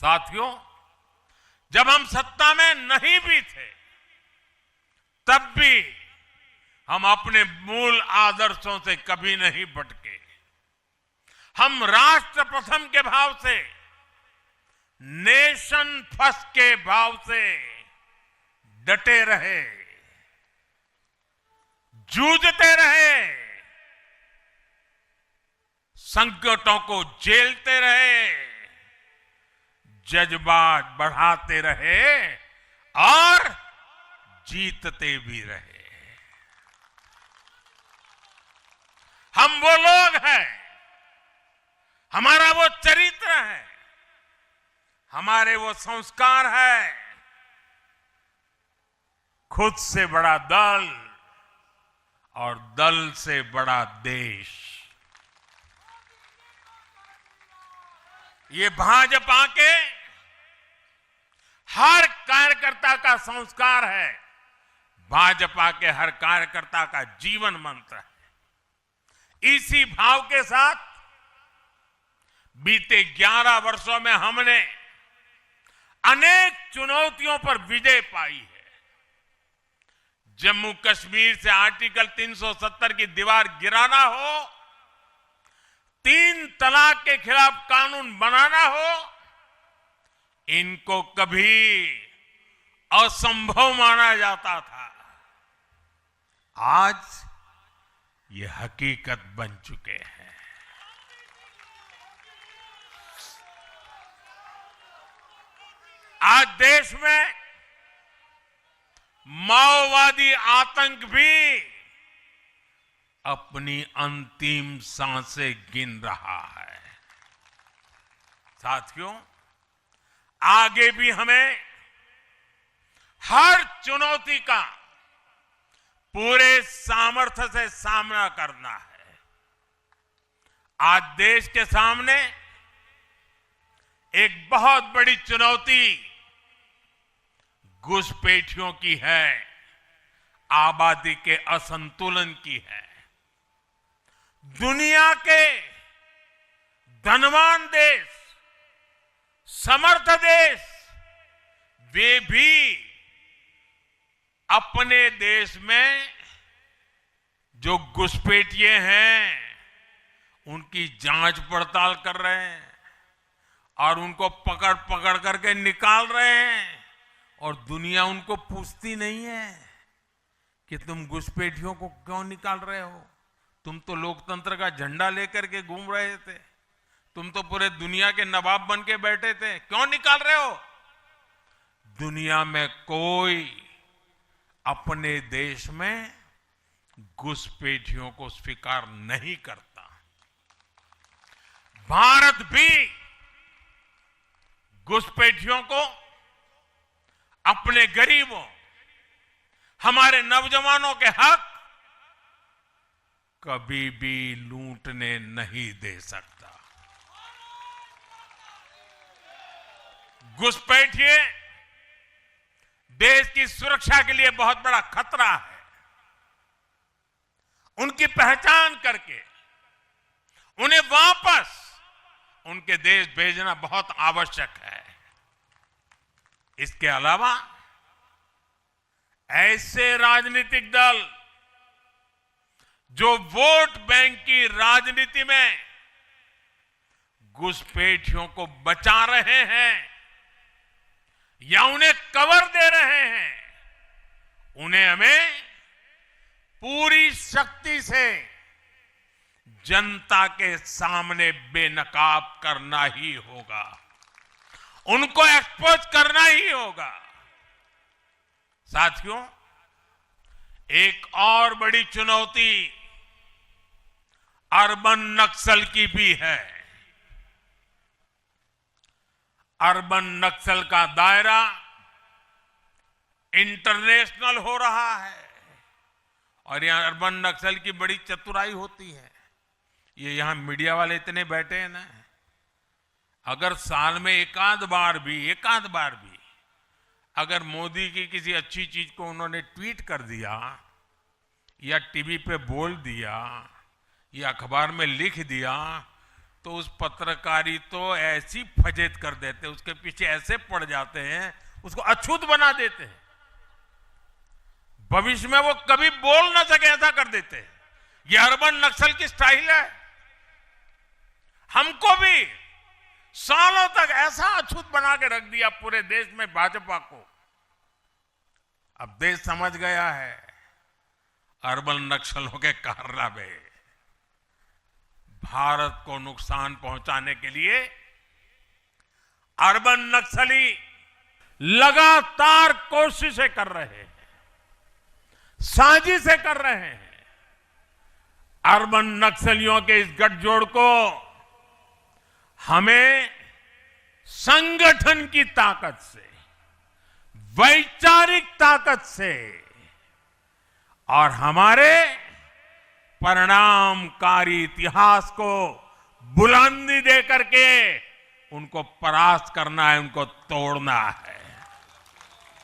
साथियों, जब हम सत्ता में नहीं भी थे, तब भी हम अपने मूल आदर्शों से कभी नहीं भटके। हम राष्ट्र प्रथम के भाव से, नेशन फर्स्ट के भाव से डटे रहे, जूझते रहे, संकटों को झेलते रहे, जज्बात बढ़ाते रहे और जीतते भी रहे। हम वो लोग हैं, हमारा वो चरित्र है, हमारे वो संस्कार है। खुद से बड़ा दल और दल से बड़ा देश, ये भाजपा के हर कार्यकर्ता का संस्कार है, भाजपा के हर कार्यकर्ता का जीवन मंत्र है। इसी भाव के साथ बीते 11 वर्षों में हमने अनेक चुनौतियों पर विजय पाई है। जम्मू कश्मीर से आर्टिकल 370 की दीवार गिराना हो, 3 तलाक के खिलाफ कानून बनाना हो, इनको कभी असंभव माना जाता था। आज ये हकीकत बन चुके हैं। आज देश में माओवादी आतंक भी अपनी अंतिम सांसें गिन रहा है। साथियों, आगे भी हमें हर चुनौती का पूरे सामर्थ्य से सामना करना है। आज देश के सामने एक बहुत बड़ी चुनौती घुसपैठियों की है, आबादी के असंतुलन की है। दुनिया के धनवान देश, समर्थ देश, वे भी अपने देश में जो घुसपैठिए हैं उनकी जांच पड़ताल कर रहे हैं और उनको पकड़ पकड़ करके निकाल रहे हैं, और दुनिया उनको पूछती नहीं है कि तुम घुसपैठियों को क्यों निकाल रहे हो। तुम तो लोकतंत्र का झंडा लेकर के घूम रहे थे, तुम तो पूरे दुनिया के नवाब बन के बैठे थे, क्यों निकाल रहे हो। दुनिया में कोई अपने देश में घुसपैठियों को स्वीकार नहीं करता। भारत भी घुसपैठियों को अपने गरीबों, हमारे नौजवानों के हक कभी भी लूटने नहीं दे सकता। घुसपैठिए देश की सुरक्षा के लिए बहुत बड़ा खतरा है। उनकी पहचान करके उन्हें वापस उनके देश भेजना बहुत आवश्यक है। इसके अलावा ऐसे राजनीतिक दल जो वोट बैंक की राजनीति में घुसपैठियों को बचा रहे हैं या उन्हें कवर दे रहे हैं, उन्हें हमें पूरी शक्ति से जनता के सामने बेनकाब करना ही होगा, उनको एक्सपोज करना ही होगा। साथियों, एक और बड़ी चुनौती अर्बन नक्सल की भी है। अर्बन नक्सल का दायरा इंटरनेशनल हो रहा है और यहां अर्बन नक्सल की बड़ी चतुराई होती है। ये यहां मीडिया वाले इतने बैठे हैं ना, अगर साल में एकाध बार भी अगर मोदी की किसी अच्छी चीज को उन्होंने ट्वीट कर दिया या टीवी पे बोल दिया या अखबार में लिख दिया तो उस पत्रकारी तो ऐसी फजेत कर देते, उसके पीछे ऐसे पड़ जाते हैं, उसको अछूत बना देते हैं, भविष्य में वो कभी बोल ना सके ऐसा कर देते हैं। ये अर्बन नक्सल की स्टाइल है। हमको भी सालों तक ऐसा अछूत बना के रख दिया पूरे देश में भाजपा को। अब देश समझ गया है अर्बन नक्सलों के कारनामे। भारत को नुकसान पहुंचाने के लिए अर्बन नक्सली लगातार कोशिशें कर रहे हैं, साजिशें कर रहे हैं। अर्बन नक्सलियों के इस गठजोड़ को हमें संगठन की ताकत से, वैचारिक ताकत से और हमारे परिणामकारी इतिहास को बुलंदी दे करके उनको परास्त करना है, उनको तोड़ना है।